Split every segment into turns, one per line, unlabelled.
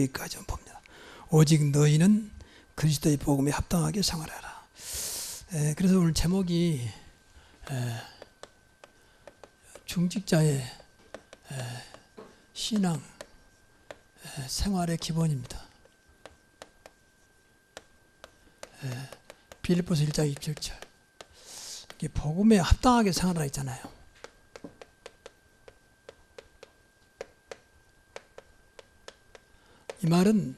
여기까지 봅니다. 오직 너희는 그리스도의 복음에 합당하게 생활하라. 그래서 오늘 제목이 중직자의 신앙 생활의 기본입니다. 빌립보서 1장 27절. 이게 복음에 합당하게 생활하라 있잖아요. 이 말은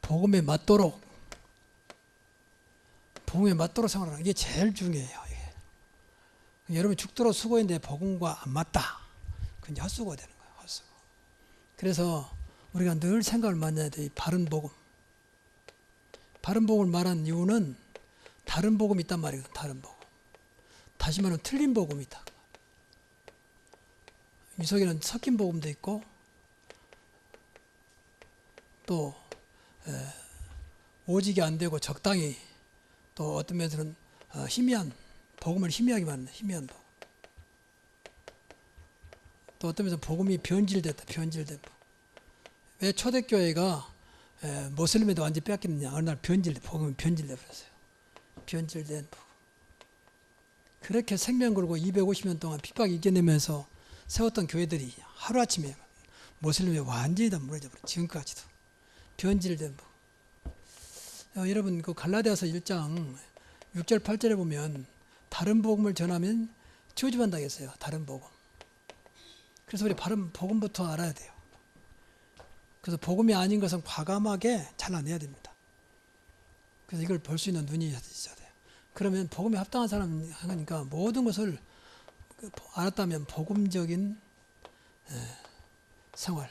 복음에 맞도록 생활하는 게 제일 중요해요. 이게. 여러분 죽도록 수고했는데 복음과 안 맞다. 그건 헛수고 되는 거예요. 헛수고. 그래서 우리가 늘 생각을 많이 해야 돼요. 바른 복음. 바른 복음을 말하는 이유는 다른 복음이 있단 말이거든요. 다른 복음. 다시 말하면 틀린 복음이 있다. 이 속에는 섞인 복음도 있고 또 오직이 안 되고 적당히 또 어떤 면에서는 희미한 복음을 희미하게 만드는 희미한 복음. 또 어떤 면에서 복음이 변질됐다. 변질된 복음. 왜 초대교회가 모슬림에도 완전히 뺏겼느냐. 어느 날 복음이 변질돼 버렸어요. 변질된 복음. 그렇게 생명 걸고 250년 동안 핍박 이겨내면서 세웠던 교회들이 하루아침에 모슬림에 완전히 다 무너져 버렸어요. 지금까지도. 변질된 복음. 여러분 그 갈라디아서 1장 6절 8절에 보면 다른 복음을 전하면 저주받는다고 했어요. 다른 복음. 그래서 우리 바른 복음부터 알아야 돼요. 그래서 복음이 아닌 것은 과감하게 잘라내야 됩니다. 그래서 이걸 볼 수 있는 눈이 있어야 돼요. 그러면 복음에 합당한 사람 하니까 모든 것을 알았다면 복음적인 생활.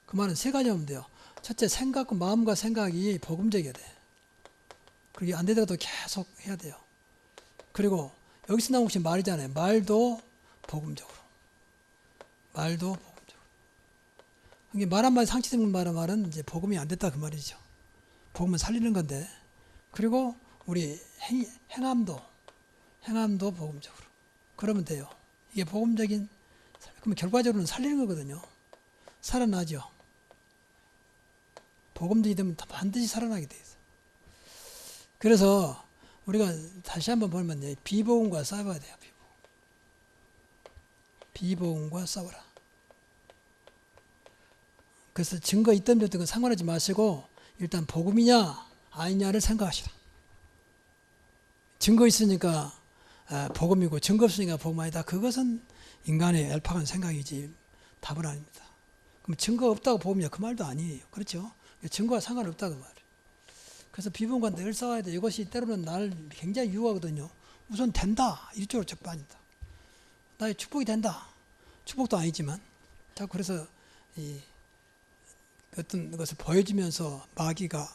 그 말은 세 가지 하면 돼요. 첫째, 생각과 마음과 생각이 복음적이어야 돼. 그게 안 되더라도 계속 해야 돼요. 그리고 여기서 나온 것이 말이잖아요. 말도 복음적으로. 말도 복음적으로. 이게 말 한마디 상치되는 말은 이제 복음이 안 됐다 그 말이죠. 복음은 살리는 건데. 그리고 우리 행함도 복음적으로. 그러면 돼요. 이게 복음적인, 그러면 결과적으로는 살리는 거거든요. 살아나죠. 복음적이 되면 반드시 살아나게 돼 있어요. 그래서 우리가 다시 한번 보면 비복음과 싸워야 돼요. 비복음과 싸워라. 그래서 증거 있던 데 없던 거 상관하지 마시고 일단 복음이냐 아니냐를 생각하시라. 증거 있으니까 복음이고 증거 없으니까 복음 아니다. 그것은 인간의 얄팍한 생각이지 답은 아닙니다. 그럼 증거 없다고 복음이냐 그 말도 아니에요. 그렇죠? 증거와 상관없다고 말이에요. 그래서 비복음과 늘 싸워야 돼. 이것이 때로는 나를 굉장히 유혹하거든요. 우선 된다. 이쪽으로 자꾸 빠진다. 나의 축복이 된다. 축복도 아니지만 자꾸 그래서 이 어떤 것을 보여주면서 마귀가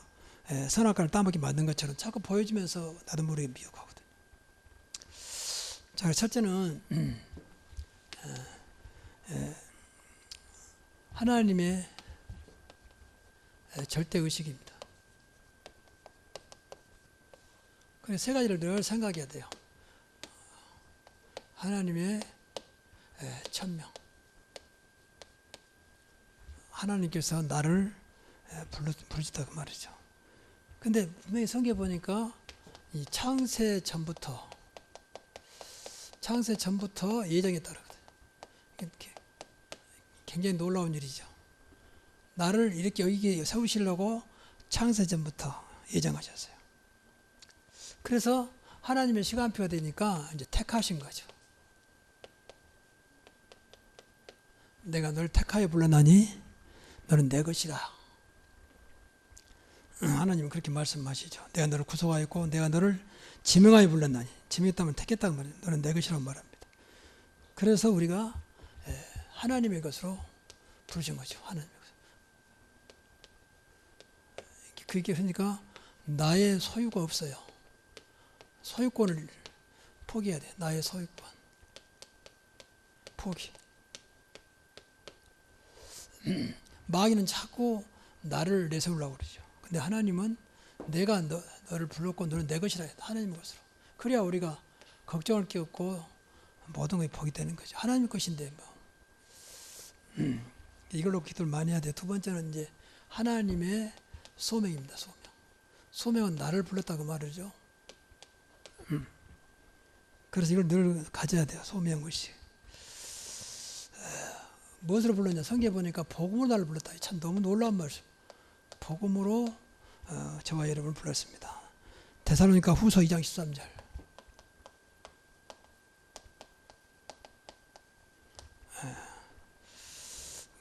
선악과를 따먹게 만든 것처럼 자꾸 보여주면서 나도 모르게 미혹하거든요. 자, 첫째는 하나님의 절대의식입니다. 그래서 세 가지를 늘 생각해야 돼요. 하나님의 천명. 하나님께서 나를 부르셨다 그 말이죠. 근데 분명히 성경에 보니까 이 창세 전부터 예정에 따르거든요. 이렇게 굉장히 놀라운 일이죠. 나를 이렇게 여기 세우시려고 창세 전부터 예정하셨어요. 그래서 하나님의 시간표가 되니까 이제 택하신 거죠. 내가 널 택하여 불렀나니 너는 내 것이다. 하나님은 그렇게 말씀하시죠. 내가 너를 구속하였고 내가 너를 지명하여 불렀나니 지명했다면 택했다고 말해요. 너는 내 것이라고 말합니다. 그래서 우리가 하나님의 것으로 부르신 거죠. 하나님의 것. 그렇게 하니까 나의 소유가 없어요. 소유권을 포기해야 돼. 나의 소유권. 포기. 마귀는 자꾸 나를 내세우려고 그러죠. 근데 하나님은 내가 너를 불렀고 너는 내 것이라 했다. 하나님의 것으로. 그래야 우리가 걱정할 게 없고 모든 것이 복이 되는 거죠. 하나님의 것인데 뭐. 이걸로 기도를 많이 해야 돼요. 두 번째는 이제 하나님의 소명입니다. 소명. 소명은 나를 불렀다고 말이죠. 그래서 이걸 늘 가져야 돼요. 소명의식. 무엇으로 불렀냐? 성경에 보니까 복음으로 나를 불렀다. 참 너무 놀라운 말씀. 복음으로 저와 여러분을 불렀습니다. 데살로니가 후서 2장 13절.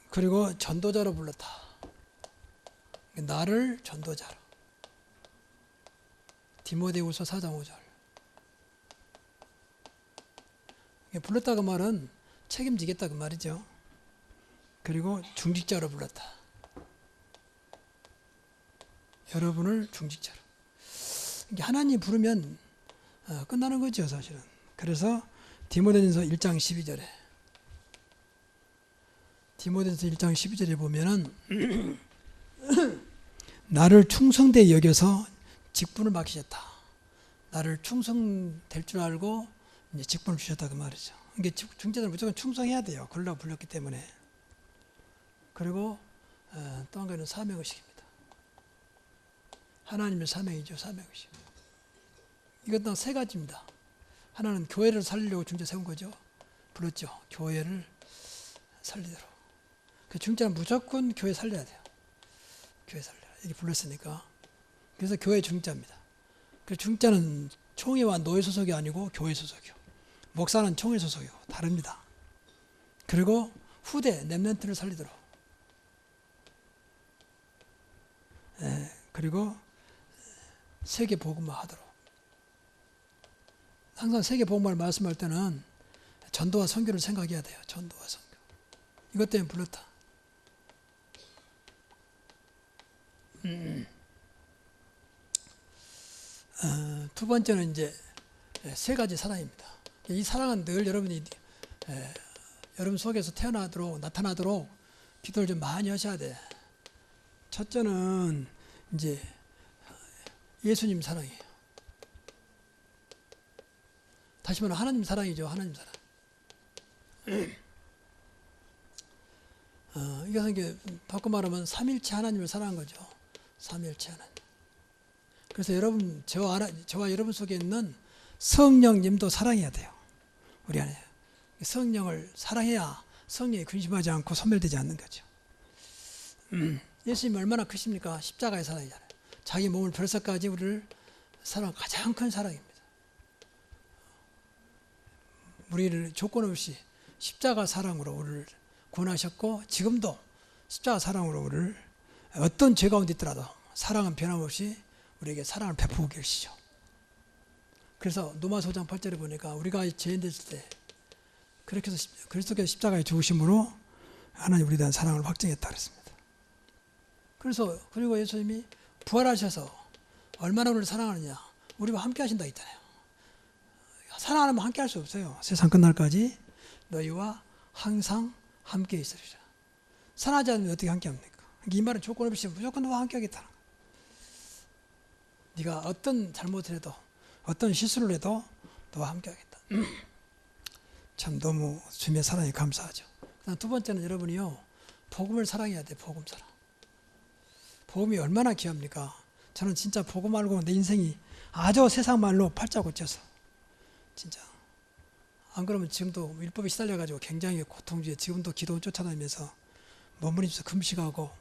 그리고 전도자로 불렀다. 나를 전도자로. 디모데후서 4장 5절. 불렀다 그 말은 책임지겠다 그 말이죠. 그리고 중직자로 불렀다. 여러분을 중직자로. 하나님 부르면 끝나는 거죠, 사실은. 그래서 디모데전서 1장 12절에 디모데전서 1장 12절에 보면은 나를 충성되이 여겨서 직분을 맡기셨다. 나를 충성될 줄 알고 이제 직분을 주셨다 그 말이죠. 이게 중직자는 무조건 충성해야 돼요. 그러려고 불렸기 때문에. 그리고 또 한 가지는 사명의식입니다. 하나님의 사명이죠. 사명의식. 이것도 세 가지입니다. 하나는 교회를 살리려고 중재 세운 거죠. 불렀죠. 교회를 살리도록. 그 중재는 무조건 교회 살려야 돼요. 교회 살려라. 이렇게 불렀으니까. 그래서 교회 중재입니다. 그 중재는 총회와 노예 소속이 아니고 교회 소속이요. 목사는 총회 소속이요. 다릅니다. 그리고 후대 렘넌트를 살리도록. 그리고 세계 복음화 하도록. 항상 세계 복음화를 말씀할 때는 전도와 선교를 생각해야 돼요. 전도와 선교. 이것 때문에 불렀다. 두 번째는 이제 세 가지 사랑입니다. 이 사랑은 늘 여러분이 여러분 속에서 태어나도록 나타나도록 기도를 좀 많이 하셔야 돼. 첫째는 이제 예수님 사랑이에요. 다시 말하면 하나님 사랑이죠. 하나님 사랑. 이것은 이게 바꿔 말하면 삼일체 하나님을 사랑한 거죠. 삼일체 하나님. 그래서 여러분 저와 여러분 속에 있는 성령님도 사랑해야 돼요. 우리 안에 성령을 사랑해야 성령이 근심하지 않고 소멸되지 않는 거죠. 예수님이 얼마나 크십니까? 십자가의 사랑이잖아요. 자기 몸을 벌써까지 우리를 사랑 가장 큰 사랑입니다. 우리를 조건 없이 십자가 사랑으로 우리를 구원하셨고 지금도 십자가 사랑으로 우리를 어떤 죄 가운데 있더라도 사랑은 변함없이 우리에게 사랑을 베푸고 계시죠. 그래서 로마서 5장 8절에 보니까 우리가 죄인 됐을 때 그렇게 해서 그리스도께서 십자가에 죽으심으로 하나님 우리에 대한 사랑을 확증했다 그랬습니다. 그래서 그리고 예수님이 부활하셔서 얼마나 우리를 사랑하느냐. 우리와 함께 하신다 했잖아요. 사랑 안 하면 함께 할 수 없어요. 세상 끝날까지 너희와 항상 함께 있으리라. 사랑하지 않으면 어떻게 함께 합니까? 이 말은 조건 없이 무조건 너와 함께 하겠다는 거예요. 네가 어떤 잘못을 해도 어떤 실수를 해도 너와 함께 하겠다. 참 너무 주님의 사랑에 감사하죠. 그다음 두 번째는 여러분이요. 복음을 사랑해야 돼. 복음 사랑. 복음이 얼마나 귀합니까? 저는 진짜 복음 알고 내 인생이 아주 세상 말로 팔자 고쳐서 진짜 안 그러면 지금도 율법에 시달려가지고 굉장히 고통 중에 지금도 기도 쫓아다니면서 머무리면서 금식하고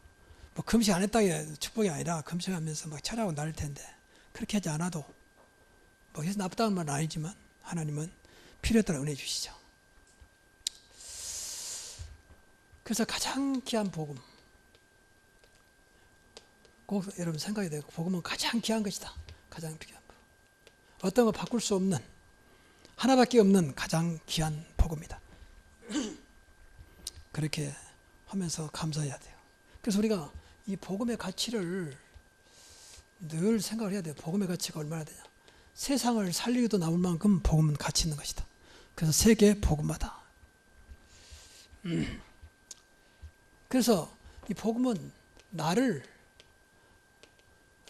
뭐 금식 안 했다게 축복이 아니라 금식하면서 막 차려하고 나를 텐데 그렇게 하지 않아도 뭐 해서 나쁘다는 말은 아니지만 하나님은 필요에 따라 은혜 주시죠. 그래서 가장 귀한 복음 꼭 여러분 생각이 되고 복음은 가장 귀한 것이다. 가장 귀한 복음. 어떤 거 바꿀 수 없는 하나밖에 없는 가장 귀한 복음이다. 그렇게 하면서 감사해야 돼요. 그래서 우리가 이 복음의 가치를 늘 생각을 해야 돼요. 복음의 가치가 얼마나 되냐. 세상을 살리기도 남을 만큼 복음은 가치 있는 것이다. 그래서 세계 복음화다. 그래서 이 복음은 나를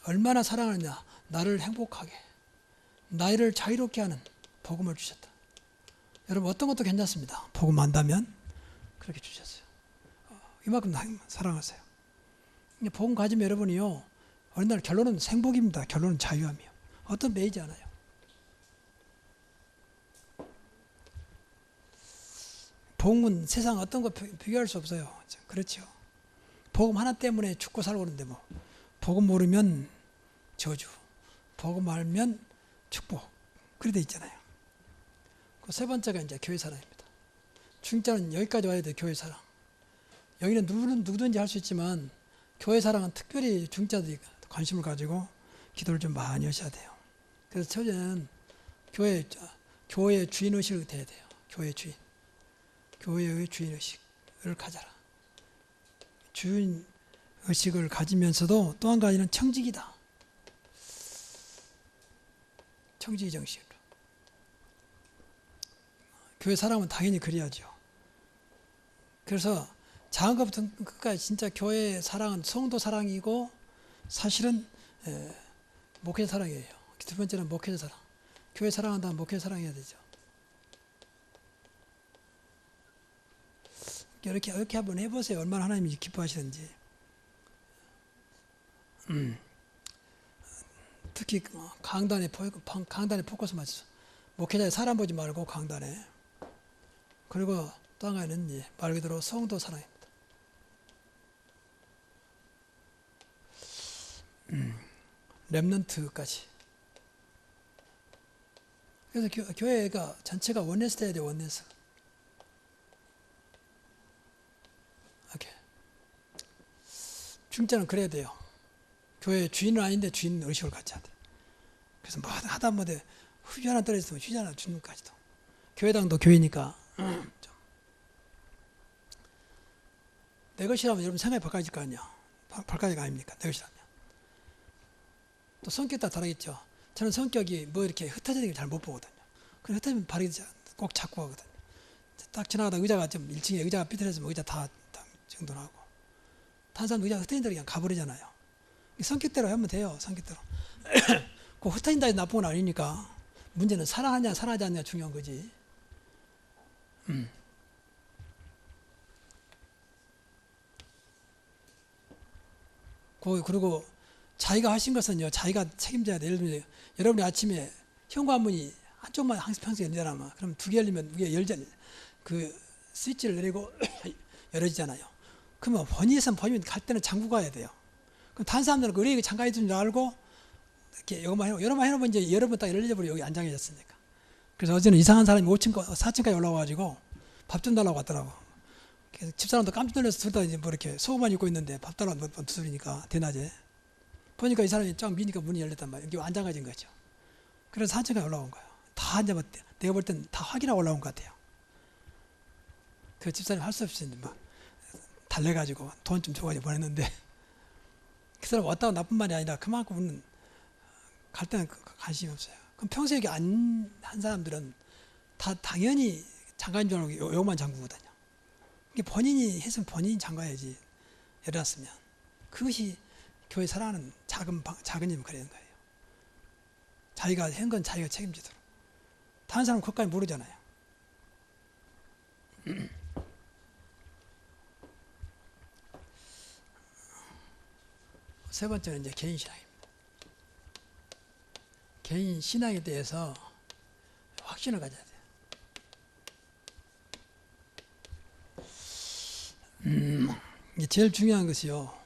얼마나 사랑하느냐. 나를 행복하게 나를 자유롭게 하는 복음을 주셨다. 여러분 어떤 것도 괜찮습니다. 복음 안다면 그렇게 주셨어요. 이만큼 사랑하세요. 복음 가지면 여러분이요, 어느 날 결론은 생복입니다. 결론은 자유함이요. 어떤 매이지 않아요. 복음은 세상 어떤 거 비교할 수 없어요. 그렇죠. 복음 하나 때문에 죽고 살고 그러는데 뭐 복음 모르면 저주, 복음 알면 축복, 그래 돼 있잖아요. 그 세 번째가 이제 교회 사랑입니다. 중자는 여기까지 와야 돼. 교회 사랑. 여기는 누구든지 할 수 있지만 교회 사랑은 특별히 중자들이 관심을 가지고 기도를 좀 많이 하셔야 돼요. 그래서 첫째는 교회의 주인의식이 돼야 돼요. 교회의 주인의식을 가져라. 주인의식을 가지면서도 또 한 가지는 청직이다. 청지기 정신으로. 교회 사람은 당연히 그래야죠. 그래서 작은 것부터 끝까지 진짜 교회 사랑은 성도 사랑이고 사실은 목회 사랑이에요. 두 번째는 목회자 사랑. 교회 사랑한다면 목회 사랑해야 되죠. 이렇게 한번 해보세요. 얼마나 하나님이 기뻐하시는지. 특히 강단에 포커스 맞춰서 목회자의 사람 보지 말고 강단에. 그리고 또 하나는 말 그대로 성도 사랑입니다. 렘넌트까지. 그래서 교회가 전체가 원네스 돼야 돼요. 원네스. 이렇게. 중자는 그래야 돼요. 교회 주인은 아닌데 주인 의식을 갖춰야 돼. 그래서 뭐 하다 못해 휴지 하나 떨어졌으면 휴지 하나 주는 까지도. 교회당도 교회니까. 내 것이라면 여러분 생각이 바꿔질 거 아니야. 바꿔질 거 아닙니까? 내 것이라면. 또 성격 따라 다르겠죠. 저는 성격이 뭐 이렇게 흩어지는 걸 잘 못 보거든요. 그래서 흩어지면 발이 꼭 잡고 하거든요. 딱 지나가다 의자가 좀 1층에 의자가 삐뚤어지면 의자 다 정돈하고. 다른 사람 의자가 흩어진 대로 그냥 가버리잖아요. 성격대로 하면 돼요. 성격대로. 그 흩어진다 해서 나쁜 건 아니니까. 문제는 사랑하냐 사랑하지 않느냐 중요한 거지. 그리고 자기가 하신 것은요, 자기가 책임져야 돼. 예를 들면 여러분이 아침에 현관문이 한쪽만 항상 평소에 열잖아. 그럼 두 개 열리면 위에 그 스위치를 내리고 열어지잖아요. 그러면 번이면 갈 때는 잠그고 가야 돼요. 그럼 다른 사람들은 그 의뢰가 잠가 있는 줄 알고 이렇게 여러만 해놓으면 이제 여러분 딱 열려버려. 여기 안장해 졌으니까. 그래서 어제는 이상한 사람이 4층까지 올라와가지고 밥 좀 달라고 왔더라고. 그래서 집사람도 깜짝 놀라서 둘 다 이제 뭐 이렇게 속옷만 입고 있는데 밥 달라고 두드리니까 대낮에 보니까 이 사람이 쫙 미니까 문이 열렸단 말이에요. 여기 안장해진 거죠. 그래서 4층까지 올라온 거예요. 다 이제 내가 볼 땐 다 확인하고 올라온 것 같아요. 그 집사님 할 수 없이 막 달래가지고 돈 좀 줘가지고 보냈는데 그 사람 왔다고 나쁜 말이 아니라 그만큼 우리는 갈 때는 관심이 없어요. 그럼 평소에 여기 한 사람들은 다 당연히 장가인 줄 알고 요만 잠그거든요. 이게 본인이 했으면 본인이 잠가야지. 열었으면. 그것이 교회 사랑하는 작은 힘을 그리는 거예요. 자기가 한 건 자기가 책임지도록. 다른 사람은 그것까지 모르잖아요. 세 번째는 이제 개인 신앙입니다. 개인 신앙에 대해서 확신을 가져야 돼요. 이게 제일 중요한 것이요.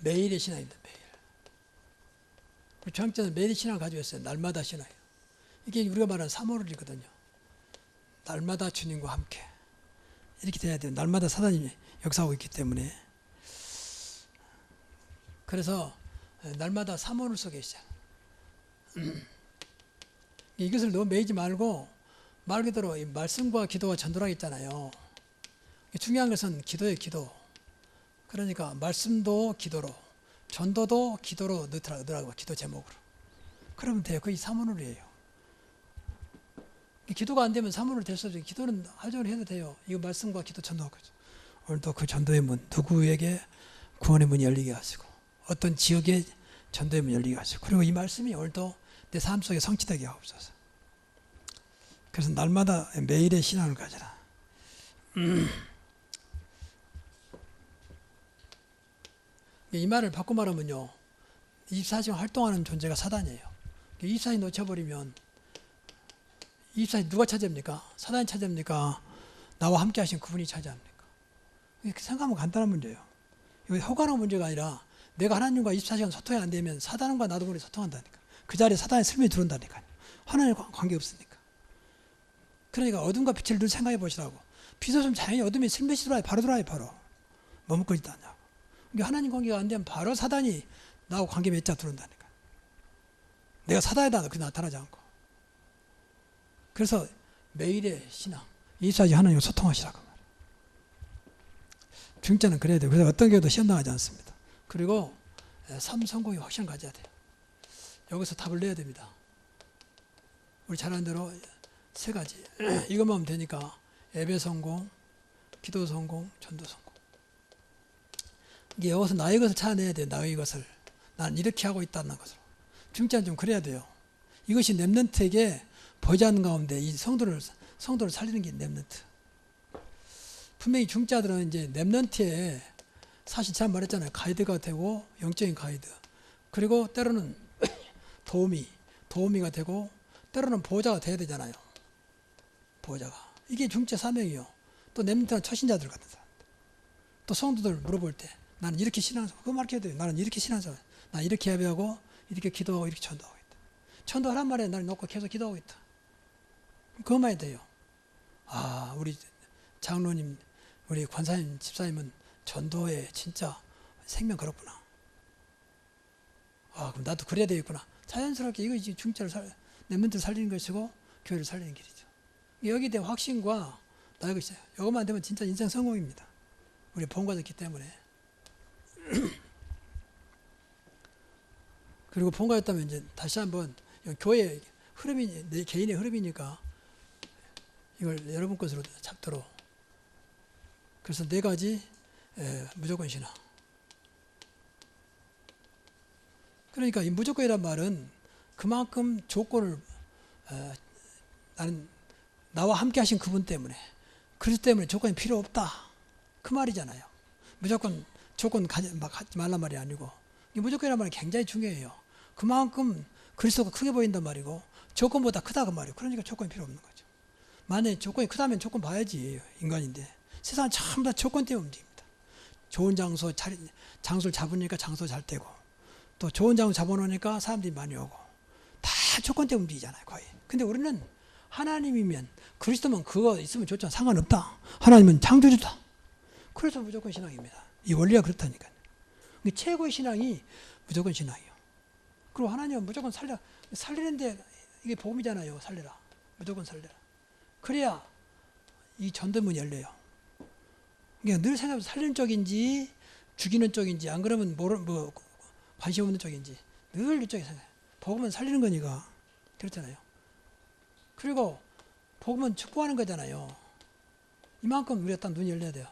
매일의 신앙입니다. 매일. 우리 주황자는 매일의 신앙을 가지고 있어요. 날마다 신앙이에요. 이게 우리가 말하는 사모를이거든요. 날마다 주님과 함께. 이렇게 돼야 돼요. 날마다 사단이 역사하고 있기 때문에. 그래서 날마다 사모를 속에 있어요. 이것을 너무 매이지 말고 말 그대로 이 말씀과 기도가 전도라고 있잖아요. 중요한 것은 기도예요. 기도. 그러니까 말씀도 기도로, 전도도 기도로 넣으라고. 기도 제목으로. 그러면 돼요. 그게 사모를이에요. 기도가 안 되면 사모를 될 수 없어요. 기도는 하루 종일 해도 돼요. 이거 말씀과 기도 전도하고 있죠. 오늘도 그 전도의 문, 누구에게 구원의 문이 열리게 하시고 어떤 지역에 전도의 문이 열리게 하시고 그리고 이 말씀이 오늘도 내 삶 속에 성취되게 하옵소서. 그래서 날마다 매일의 신앙을 가져라. 이 말을 바꿔 말하면요, 24시간 활동하는 존재가 사단이에요. 24시간 놓쳐버리면 24시간 누가 차지합니까? 사단이 차지합니까? 나와 함께 하신 그분이 차지합니까? 이렇게 생각하면 간단한 문제예요. 이거 허가는 문제가 아니라 내가 하나님과 24시간 소통이 안 되면 사단과 나도 모르게 소통한다니까. 그 자리에 사단의 슬픔이 들어온다니까요. 하나님과 관계 없으니까. 그러니까 어둠과 빛을 늘 생각해 보시라고. 빛 없으면 자연히 어둠이 슬며시 들어와요. 바로 들어와요. 바로. 머뭇거리지 않냐고. 그러니까 하나님 관계가 안 되면 바로 사단이 나하고 관계 맺자 들어온다니까. 내가 사단에다 그 나타나지 않고. 그래서 매일의 신앙, 24시간 하나님과 소통하시라고 말이에요. 중자는 그래야 돼요. 그래서 어떤 경우도 시험 당하지 않습니다. 그리고 삶 성공이 확실히 가져야 돼요. 여기서 답을 내야 됩니다. 우리 잘 아는 대로 세 가지. 이것만 하면 되니까 예배 성공, 기도 성공, 전도 성공. 이게 여기서 나의 것을 찾아내야 돼요. 나의 것을. 난 이렇게 하고 있다는 것을. 중자는 좀 그래야 돼요. 이것이 렘넌트에게 보이지 않는 가운데 이 성도를 살리는 게 렘넌트. 분명히 중자들은 이제 렘넌트에 사실 잘 말했잖아요. 가이드가 되고 영적인 가이드. 그리고 때로는 도우미가 되고 때로는 보호자가 돼야 되잖아요. 보호자가. 이게 중자 사명이요. 또 렘넌트는 처신자들 같은 사람. 또 성도들 물어볼 때 나는 이렇게 신앙생활, 그거 말해야 돼요. 나는 이렇게 신앙생활, 나 이렇게 예배하고 이렇게 기도하고 이렇게 전도하고 있다. 전도하란 말에 나를 놓고 계속 기도하고 있다. 그것만 해도 돼요. 아, 우리 장로님, 우리 권사님, 집사님은 전도에 진짜 생명 걸었구나. 아, 그럼 나도 그래야 되겠구나. 자연스럽게 이것이 중자를 렘넌트를 살리는 것이고 교회를 살리는 길이죠. 여기에 대한 확신과 나의 것이에요. 이것만 되면 진짜 인생 성공입니다. 우리 본받았기 때문에. 그리고 본받았다면 이제 다시 한번 교회의 흐름이 내 개인의 흐름이니까 이걸 여러분 것으로 잡도록. 그래서 네 가지 무조건 신앙. 그러니까 이 무조건이란 말은 그만큼 조건을 나는 나와 함께 하신 그분 때문에 그리스도 때문에 조건이 필요 없다. 그 말이잖아요. 무조건 조건 가지 말란 말이 아니고 이 무조건이란 말이 굉장히 중요해요. 그만큼 그리스도가 크게 보인단 말이고 조건보다 크다 그 말이에요. 그러니까 조건이 필요 없는 거죠. 만약에 조건이 크다면 조건 봐야지. 인간인데 세상은 전부 다 조건 때문에 움직입니다. 좋은 장소를 잡으니까 장소 잘 되고 또 좋은 장소 잡아놓으니까 사람들이 많이 오고 다 조건 때문에 움직이잖아요. 거의. 근데 우리는 하나님이면 그리스도면 그거 있으면 좋잖아. 상관없다. 하나님은 창조주다. 그래서 무조건 신앙입니다. 이 원리가 그렇다니까요. 최고의 신앙이 무조건 신앙이에요. 그리고 하나님은 무조건 살리는데 이게 복음이잖아요. 살려라. 무조건 살려라. 그래야 이 전도문이 열려요. 그러니까 늘 생각해서 살리는 쪽인지 죽이는 쪽인지 안 그러면 뭐 관심 없는 쪽인지 늘 이쪽에 생각해요. 복음은 살리는 거니까 그렇잖아요. 그리고 복음은 축복하는 거잖아요. 이만큼 우리가 딱 눈이 열려야 돼요.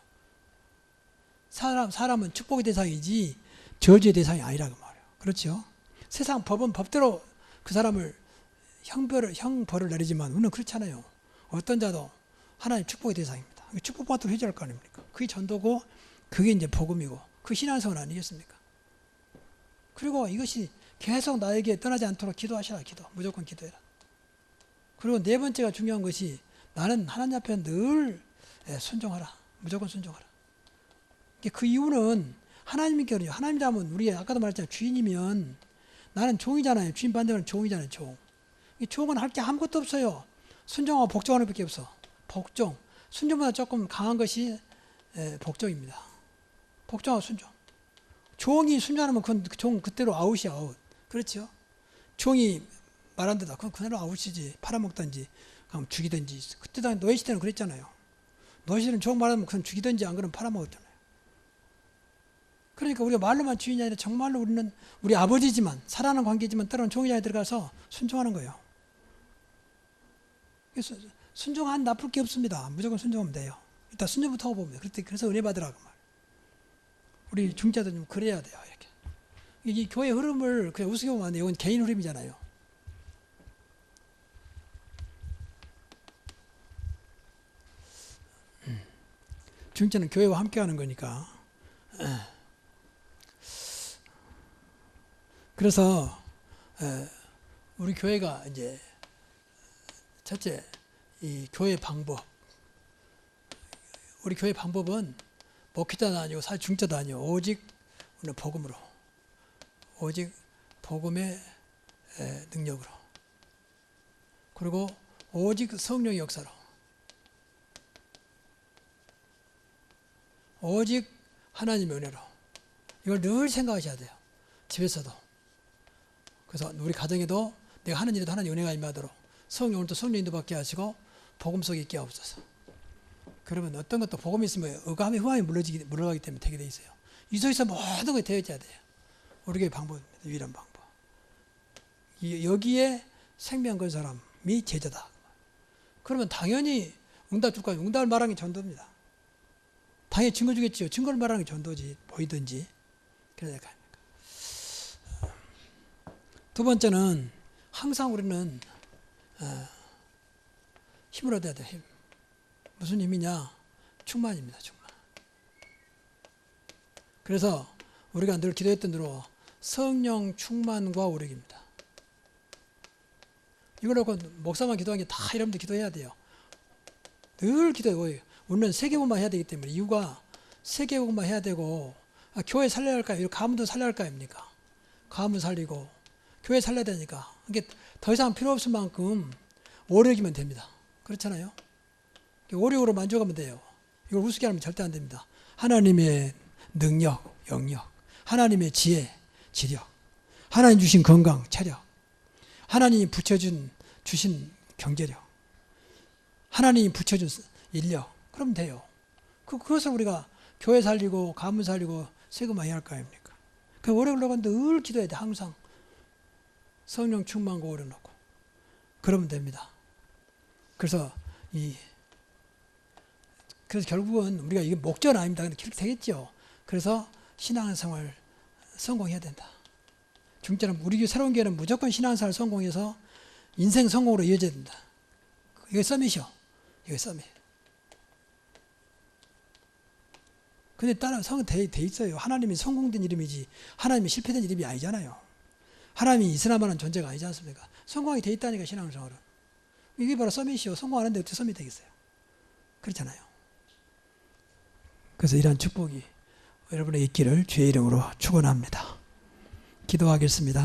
사람은 축복의 대상이지 저주의 대상이 아니라고 말해요. 그렇죠? 세상 법은 법대로 그 사람을 형벌을 내리지만 우리는 그렇잖아요. 어떤 자도 하나님 축복의 대상입니다. 축복받도록 해줘야 할 거 아닙니까? 그게 전도고 그게 이제 복음이고 그 신앙생활 아니겠습니까? 그리고 이것이 계속 나에게 떠나지 않도록 기도하시라. 무조건 기도해라. 그리고 네 번째가 중요한 것이 나는 하나님 앞에 늘 순종하라. 무조건 순종하라. 그 이유는 하나님께는요. 하나님이라면 우리 아까도 말했잖아요. 주인이면 나는 종이잖아요. 주인 반대로는 종이잖아요. 종은 할 게 아무것도 없어요. 순종하고 복종하는 밖에 없어. 복종. 순종보다 조금 강한 것이 복종입니다. 복종하고 순종. 종이 순종하면 종 그때로 아웃이야. 아웃. 그렇죠? 종이 말한 대로 그건 그대로 아웃이지. 팔아먹든지 죽이든지. 그때 당시 노예 시대는 그랬잖아요. 노예 시대는 종 말하면 그건 죽이든지 안 그러면 팔아먹었잖아요. 그러니까 우리가 말로만 주인이 아니라 정말로 우리는 우리 아버지지만 살아가는 관계지만 때로는 종이 자리에 들어가서 순종하는 거예요. 그래서 순종한 나쁠 게 없습니다. 무조건 순종하면 돼요. 일단 순종부터 하고 보면 돼요. 그래서 은혜 받으라고 말. 우리 중자도 좀 그래야 돼요. 이렇게. 이 교회 흐름을 그냥 우습게 보면 안 돼요. 이건 개인 흐름이잖아요. 중자는 교회와 함께하는 거니까. 그래서 우리 교회가 이제 첫째 이 교회 방법, 우리 교회 방법은 목회자도 아니고 사실 중자도 아니고 오직 오늘 복음으로, 오직 복음의 능력으로, 그리고 오직 성령의 역사로, 오직 하나님의 은혜로, 이걸 늘 생각하셔야 돼요. 집에서도. 그래서 우리 가정에도 내가 하는 일에도 하나님의 은혜가 임하도록 성령, 오늘도 성령 인도받게 하시고 복음 속에 있게 하옵소서. 그러면 어떤 것도 복음이 있으면 의감의 후함이 물러가기 때문에 되게 돼 있어요. 이 속에서 모든 것이 되어 있어야 돼요. 우리 교회 방법입니다. 유일한 방법. 여기에 생명 건 사람이 제자다. 그러면 당연히 응답 줄 거예요. 응답을 말하는 게 전도입니다. 당연히 증거 주겠지요. 증거를 말하는 게 전도지. 보이든지. 그래야 됩니다. 두 번째는 항상 우리는 힘을 얻어야 돼요. 힘. 무슨 힘이냐? 충만입니다. 충만. 그래서 우리가 늘 기도했던 대로 성령 충만과 오력입니다. 이거라고 목사만 기도하는 게 다 여러분들 기도해야 돼요. 늘 기도해요. 우리는 세계복음만 해야 되기 때문에. 이유가 세계복음만 해야 되고 교회 살려야 할까요? 가문도 살려야 할까 아닙니까? 가문 살리고 교회 살려야 되니까. 이게 더 이상 필요 없을 만큼 오력이면 됩니다. 그렇잖아요? 오력으로 만족하면 돼요. 이걸 우습게 하면 절대 안 됩니다. 하나님의 능력, 영역, 하나님의 지혜, 지력, 하나님 주신 건강, 체력, 하나님이 주신 경제력, 하나님이 붙여준 인력, 그러면 돼요. 그것을 우리가 교회 살리고 가문 살리고 세금 많이 할 거 아닙니까? 그 오력을 넣었는데 늘 기도해야 돼. 항상 성령 충만과 오력 넣고 그러면 됩니다. 그래서 결국은 우리가 이게 목적은 아닙니다. 근데 그렇게 되겠죠. 그래서 신앙생활 성공해야 된다. 중점은 우리 새로운 교회는 무조건 신앙생활 성공해서 인생 성공으로 이어져야 된다. 이게 서밋이요. 이게 서밋. 근데 따라 성은 돼 있어요. 하나님이 성공된 이름이지 하나님이 실패된 이름이 아니잖아요. 하나님이 이스라엘만한 존재가 아니지 않습니까? 성공이 돼 있다니까 신앙생활은. 이게 바로 서밋이요. 성공하는데 어떻게 서밋 되겠어요? 그렇잖아요. 그래서 이러한 축복이 여러분의 있기를 주의 이름으로 축원합니다. 기도하겠습니다.